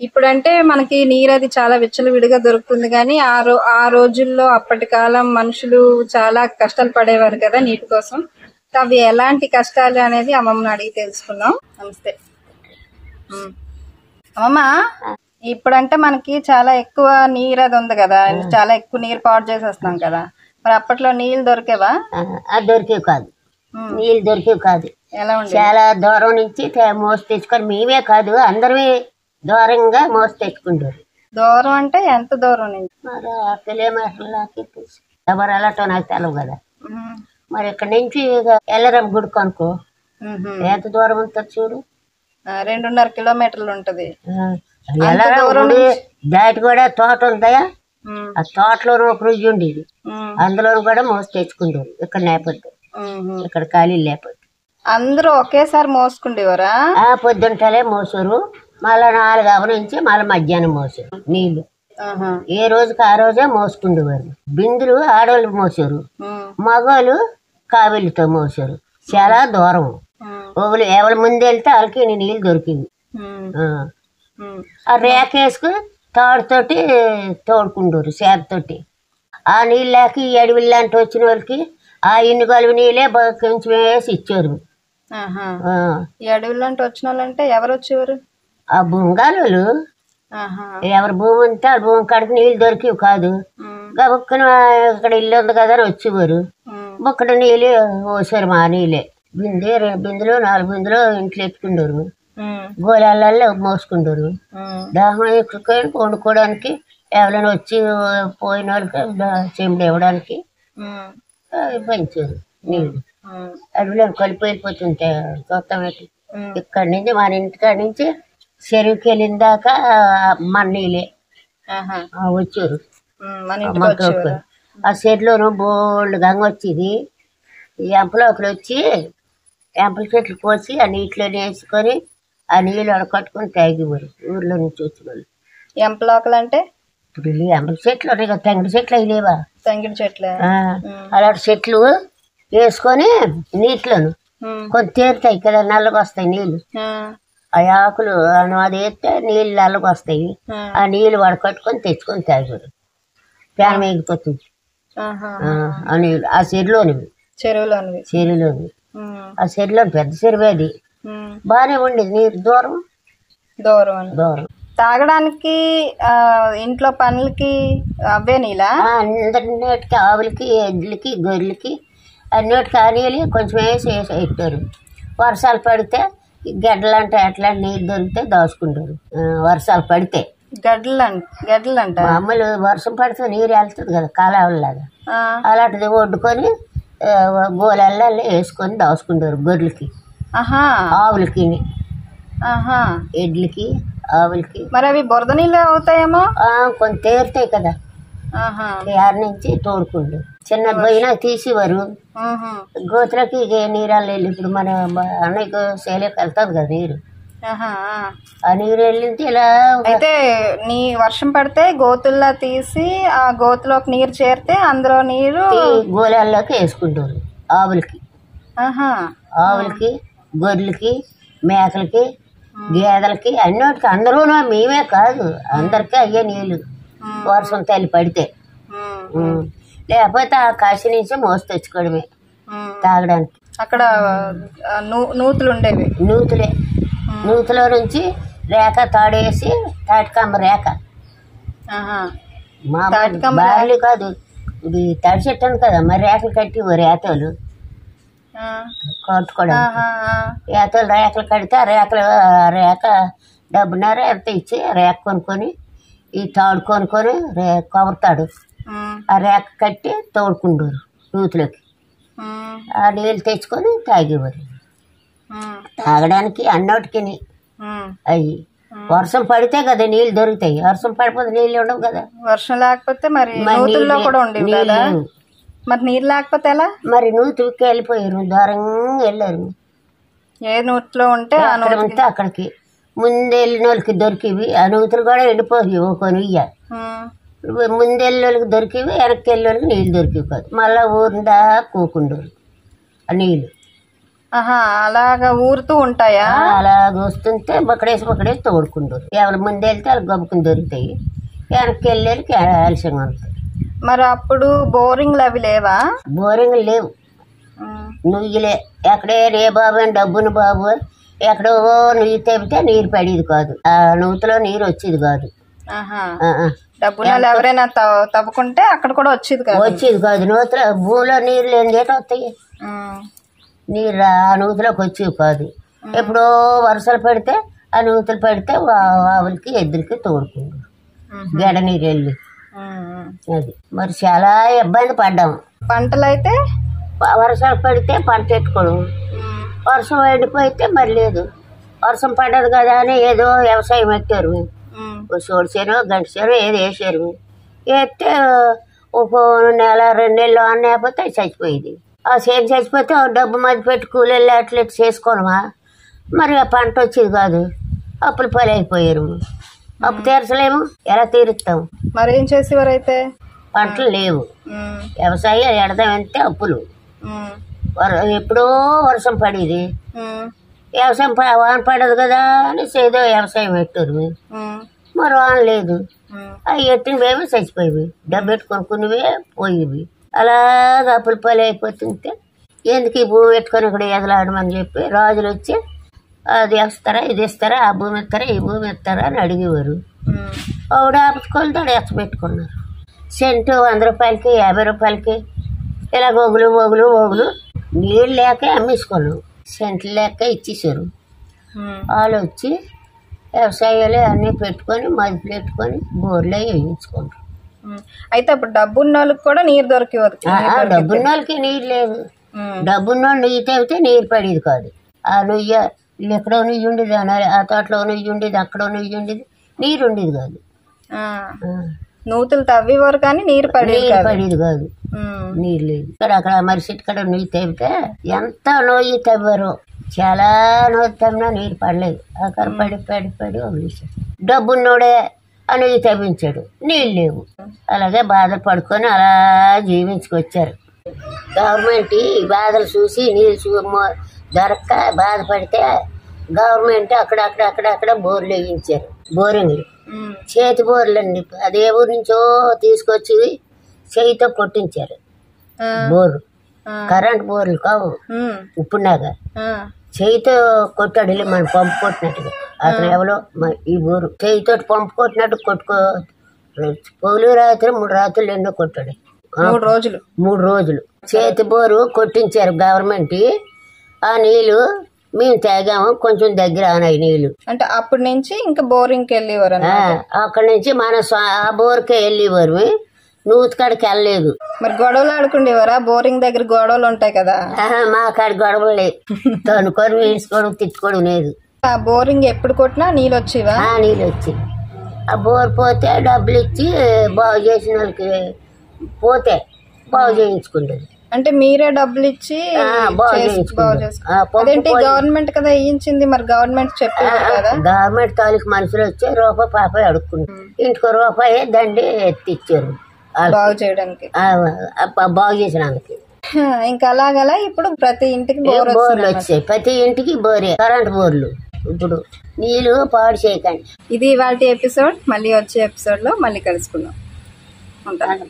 ఇప్పుడంటే మనకి నీరు అది చాలా విచ్చలవిడిగా దొరుకుతుంది కానీ ఆ రోజుల్లో అప్పటి కాలం మనుషులు చాలా కష్టాలు పడేవారు కదా నీటి కోసం. అవి ఎలాంటి కష్టాలు అనేది అమ్మమ్మని అడిగి తెలుసుకుందాం. నమస్తే అమ్మమ్మ. ఇప్పుడంటే మనకి చాలా ఎక్కువ నీరు అది ఉంది కదా, చాలా ఎక్కువ నీరు పాడు చేసేస్తున్నాం కదా, మరి అప్పట్లో నీళ్ళు దొరికేవా? దొరికేవి కాదు, నీళ్ళు దొరికేవి కాదు. ఎలా ఉంది? చాలా దూరం నుంచి మోసి తెచ్చుకొని మేమే కాదు అందరమే దూరంగా మోసి తెచ్చుకుంటారు. దూరం అంటే ఎంత దూరం నుంచి? మరి ఆ కిలోమీటర్లకి ఎవరు వెళ్ళటో నాకు తెలవు కదా. మరి ఇక్కడ నుంచి ఎల్లరమ్మ గుడి కొనుక్కో ఎంత దూరం ఉంటుంది చూడు, 2.5 కిలోమీటర్లు ఉంటది. ఎల్లరమ్మ గుడి దాటి కూడా తోట ఉందా, ఆ తోటలో ఒక రుజు ఉండేది, అందులో కూడా మోసి తెచ్చుకుంటారు. ఇక్కడ లేకపోతే ఇక్కడ ఖాళీ లేకపోతే అందరూ ఒకేసారి మోసుకుండేవారా? పొద్దుంటలే మోసారు, మళ్ళా 4 గంటల నుంచి మళ్ళీ మధ్యాహ్నం మోసారు నీళ్లు. ఏ రోజుకి ఆ రోజే మోసుకుండేవారు. బిందులు ఆడవాళ్ళు మోసారు, మగవాళ్ళు కావిలితో మోసారు. చాలా దూరం. ఎవరి ముందు వెళ్తే వాళ్ళకి నీళ్ళు దొరికింది. ఆ రేక వేసుకుని తాడుతోటి తోడుకుంటారు చేపతోటి. ఆ నీళ్ళు లేక ఈ అడవిలు లాంటి వచ్చిన వాళ్ళకి ఆ ఇన్ని గలువు నీళ్ళే కొంచెం వేసి ఇచ్చారు. ఈ అడవిలాంటి వచ్చిన వాళ్ళంటే ఎవరు వచ్చేవారు? ఆ భూమిగాలు ఎవరి భూమి ఉంటే ఆ భూమి కాడికి నీళ్ళు దొరికేవి కాదు. బొక్కన ఇక్కడ ఇల్లు ఉంది కదా అని వచ్చేవారు. బొక్కడ నీళ్ళు పోసారు, మా నీళ్ళే బిందులో 4 బిందులు ఇంట్లో ఎత్తుకుంటారు, గోళాలలో మోసుకుంటారు. దాహం ఎక్కుకొని వండుకోవడానికి ఎవరైనా వచ్చి పోయిన వాళ్ళకి చెంబులు ఇవ్వడానికి పెంచారు నీళ్ళు. అడవిలో కలిపి వెళ్ళిపోతుంటాయి చూస్తాం. ఇక్కడి నుంచి మన ఇంటికాడి నుంచి చెరువుకి వెళ్ళిన దాకా మన నీళ్ళే వచ్చారు. ఆ చెరువులోనూ బోల్డ్ గంగ వచ్చేది. ఈ ఎంపలోకలు వచ్చి ఎంపల చెట్లు పోసి ఆ నీటిలో వేసుకొని ఆ నీళ్ళు అడకట్టుకొని తాగేవారు ఊర్లో నుంచి వచ్చిన వాళ్ళు. ఎంపలోకలు అంటే ఇప్పుడు ఎంపల చెట్లు ఉన్నాయి కదా, తెంగడి చెట్లు అవి లేవా? తెంగడి చెట్లు అలాంటి చెట్లు వేసుకొని నీటిలోను కొంత తేరుతాయి కదా, నల్లగా వస్తాయి నీళ్ళు. ఆ ఆకులు అది వేస్తే నీళ్ళు నల్లగా వస్తాయి. ఆ నీళ్ళు వడకట్టుకొని తెచ్చుకొని తాగారు. ప్యాన్ మేగిపోతుంది ఆ నీళ్ళు. ఆ చెరువులోనివి ఆ చెరువులో పెద్ద చెరువు అది. బాగానే ఉండేది నీరు. దూరం తాగడానికి ఇంట్లో పనులకి అవే నీళ్ళ. అన్నిటికి ఆవులకి ఎడ్లకి గొర్రెలకి అన్నిటికి ఆ నీళ్ళు కొంచెం వేసి పెట్టారు. వర్షాలు పడితే గడ్డలంటే అట్లాంటి నీళ్ళు దొరికితే దాచుకుంటారు. వర్షాలు పడితే గడ్డలంట మామూలు వర్షం పడితే నీరు వెళ్తుంది కదా కాలువలాగా, అలాంటిది వండుకొని గోలల్లో వేసుకొని దాచుకుంటారు. గొర్రెలకి ఆవులకి ఎడ్లకి ఆవులకి. మరి అవి బురద నీళ్ళు అవుతాయేమో, కొంత తేరుతాయి కదా. ఆరు నుంచి తోడుకుంటారు. చిన్న పోయినా తీసేవారు గోతులకి. నీరాలు వెళ్ళి ఇప్పుడు మన అన్నయ్యకు సేలేకి వెళ్తుంది కదా నీరు, ఆ నీరు వెళ్ళింది ఇలా. అయితే నీ వర్షం పడితే గోతుల్లో తీసి ఆ గోతులోకి నీరు చేరితే అందులో నీరు గోళాల్లోకి వేసుకుంటారు. ఆవులకి గొర్రెలకి మేకలకి గేదెలకి అన్నిటికి అందరూ, మేమే కాదు అందరికీ అయ్యే నీళ్ళు వర్షం తల్లి పడితే. లేకపోతే ఆ కాశీ నుంచి మోసి తెచ్చుకోవడమే తాగడానికి. అక్కడ నూతులు ఉండేవి. నూతులో నుంచి రేఖ తాడేసి తాటికమ్మ రేఖ, బార్లీ కాదు ఇది తాడి చెట్టు అని కదా, మరి రేఖలు కట్టి రేతలు కట్టుకోవడానికి. రేతలు రేఖలు కడితే ఆ రేఖ డబ్బున్నర ఎంత ఇచ్చి రేఖ కొనుక్కొని ఈ తాడు కొనుక్కొని కొవరతాడు ఆ రేఖ కట్టి తోడుకుంటారు నూతులోకి. ఆ నీళ్ళు తెచ్చుకొని తాగేవారు. తాగడానికి అన్నోటికి అవి వర్షం పడితే కదా నీళ్ళు దొరుకుతాయి. వర్షం పడిపోతే నీళ్ళు ఉండవు కదా. వర్షం లేకపోతే మరి నూతుల్లో కూడా ఉండేవి కదా. మరి నీళ్ళు లేకపోతే ఎలా? మరి నూతుకి వెళ్ళిపోయారు, దూరంగా వెళ్ళారు. ఏ నూతిలో ఉంటే అక్కడికి ముందు వెళ్ళిన వాళ్ళకి దొరికేవి. ఆ నూతులు కూడా ఎండిపోయి కొని ముందు వెళ్ళిన వాళ్ళకి దొరికేవి, వెనక్కి వెళ్ళిన వాళ్ళకి నీళ్ళు దొరికేవి కాదు. మళ్ళీ ఊరిందా కూకుండోరు ఆ నీళ్ళు. ఆహా, అలాగా ఊరుతూ ఉంటాయా? అలాగ వస్తుంటే బక్కడేసి తోడుకుంటారు. ఎవరి ముందు వెళ్తే వాళ్ళకి గబ్బుకుని దొరుకుతాయి, వెనక్కి వెళ్ళేకి ఆలస్యంగా ఉంటాయి. మరి అప్పుడు బోరింగ్లు అవి లేవా? బోరింగ్ లేవు, నుయ్యిలే. ఎక్కడే రే బాబు అని డబ్బును బాబు ఎక్కడో నుయ్యి తెప్పితే నీరు పడేది కాదు, ఆ నూతిలో నీరు వచ్చేది కాదు. డబ్బులు ఎవరైనా తవ్వుకుంటే అక్కడ కూడా వచ్చేది కాదు. నూతిలో భూమిలో నీరు లేని చేట వస్తాయి, నీరు ఆ నూతిలోకి వచ్చేవి కాదు. ఎప్పుడో వర్షాలు పడితే ఆ నూతులు పడితే ఆవులకి ఎద్దులకి తోడుకుంటారు గెడ నీరు వెళ్ళి. అది మరి చాలా ఇబ్బంది పడ్డాము. పంటలు అయితే వర్షాలు పడితే పంట పెట్టుకోవడం, వర్షం ఎండిపోయితే మరి లేదు. వర్షం పడ్డది కదా అని ఏదో వ్యవసాయం పెట్టారు, సోడిసారు గంటసారు ఏదో వేసారు. వేస్తే ఒక నెల 2 నెలలు అన్నపోతే చచ్చిపోయింది. ఆ చేను చచ్చిపోతే డబ్బు మధ్య పెట్టి కూలీళ్ళు అట్లా చేసుకోనమా, మరి ఆ పంట వచ్చేది కాదు. అప్పులు పని అయిపోయారు, అప్పు తీర్చలేము, ఎలా తీరుస్తాము? మరి ఏం చేసేవారు అయితే? పంటలు లేవు, వ్యవసాయం ఎడదామంటే అప్పులు. ఎప్పుడో వర్షం పడేది, వ్యవసాయం వాన పడదు కదా అని ఏదో వ్యవసాయం పెట్టారు. మరి వాన లేదు, అవి ఎట్టినవేమో చచ్చిపోయేవి, డబ్బు పెట్టుకొనుకునేవి పోయేవి. అలాగ అప్పులు పని అయిపోతుంటే ఎందుకు ఈ భూమి పెట్టుకొని ఇక్కడ ఎదలాడమని చెప్పి రాజులు వచ్చి అది ఇస్తారా, ఇది ఇస్తారా, ఆ భూమి ఇస్తారా, ఈ భూమి ఇస్తారా అని అడిగేవారు. ఆవిడ ఆపుకొలుతాడు ఎచ్చ పెట్టుకున్నారు. సెంటు 100 రూపాయలకి 50 రూపాయలకి ఇలా ఓగులు నీళ్ళు లేక అమ్మేసుకున్నాం, సెంట్లు లేక ఇచ్చేసారు. వాళ్ళు వచ్చి వ్యవసాయాలు అన్నీ పెట్టుకొని మదుపులు పెట్టుకొని బోర్లు వేయించుకుంటారు. అయితే అప్పుడు డబ్బున్న వాళ్ళకి కూడా నీరు దొరికేవారు. డబ్బున్న వాళ్ళకి నీరు లేదు, డబ్బున్న వాళ్ళు నుయ్యి తెగితే నీరు పడేది కాదు. ఆ నుయ్య ఎక్కడో నుయ్యి ఉండేది, ఆ తోటలో నుయ్యి ఉండేది, అక్కడో నుయ్యి ఉండేది, నీరు ఉండేది కాదు. నూతులు తవ్వేవారు కానీ నీరు పడేది కాదు, నీరు లేదు. అక్కడ మరిసెట్ కడ నుయ్యి తెగితే ఎంత నొయ్యి తవ్వారో, చాలా నోయి తవ్వినా నీరు పడలేదు. అక్కడ పడి వదిలేసాడు. డబ్బున్నోడే ఆ నుయ్యి తవ్వించాడు, నీళ్ళు లేవు. అలాగే బాధలు పడుకొని అలా జీవించుకొచ్చారు. గవర్నమెంట్ ఈ బాధలు చూసి నీళ్ళు దొరక్క బాధపడితే గవర్నమెంట్ అక్కడ బోర్లు వేయించారు. బోరింగ్లు, చేతి బోర్లు అండి. అదే ఊరి నుంచో తీసుకొచ్చి చేయితో కొట్టించారు బోర్లు. కరెంట్ బోర్లు కావు ఇప్పుడున్నాగా, చేయితో కొట్టాడు మనం పంపు కొట్టినట్టుగా. అతను ఎవరో ఈ బోరు చేయితో పంపు కొట్టినట్టు పొగులు రాత్రి 3 రాత్రులు ఎన్నో కొట్టాడు. 3 రోజులు చేతి బోరు కొట్టించారు గవర్నమెంట్. ఆ నీళ్లు మేము తాగాము, కొంచెం దగ్గర ఆనాయి నీళ్లు. అంటే అప్పటి నుంచి ఇంకా బోరింగ్కి వెళ్ళేవారు. అక్కడి నుంచి మన ఆ బోర్కే వెళ్ళేవారు, నూతికాడికి వెళ్ళలేదు. మరి గొడవలు ఆడుకుండేవారా? బోరింగ్ దగ్గర గొడవలు ఉంటాయి కదా. మా కాడ గొడవలు లేదు, తనుకొని వేసుకోవడం తిట్టుకోవడం లేదు. ఆ బోరింగ్ ఎప్పుడు కొట్టినా నీళ్ళు వచ్చేవా? నీళ్ళు వచ్చి ఆ బోర్ పోతే డబ్బులు ఇచ్చి బాగు చేసిన వాళ్ళకి పోతే బాగు చేయించుకుంటుంది. అంటే మీరే డబ్బులు ఇచ్చి అదేంటి గవర్నమెంట్ కదా వేయించింది, మరి గవర్నమెంట్ చెప్పారు కదా. గవర్నమెంట్ తాలూకు మనుషులు వచ్చి రూపాయి అడుక్కున్నారు, ఇంటికి రూపాయి దండి ఎత్తిచ్చారు బాగు చేయడానికి, బాగు చేసినందుకు. ఇంకా అలాగలా ఇప్పుడు ప్రతి ఇంటికి బోర్లు వచ్చాయి, ప్రతి ఇంటికి బోరే, కరెంట్ బోర్లు. ఇప్పుడు నీళ్ళు పాడు చేయకండి. ఇది వాటి ఎపిసోడ్. మళ్ళీ వచ్చే ఎపిసోడ్ లో మళ్ళీ కలుసుకుందాం. ఉంటాను.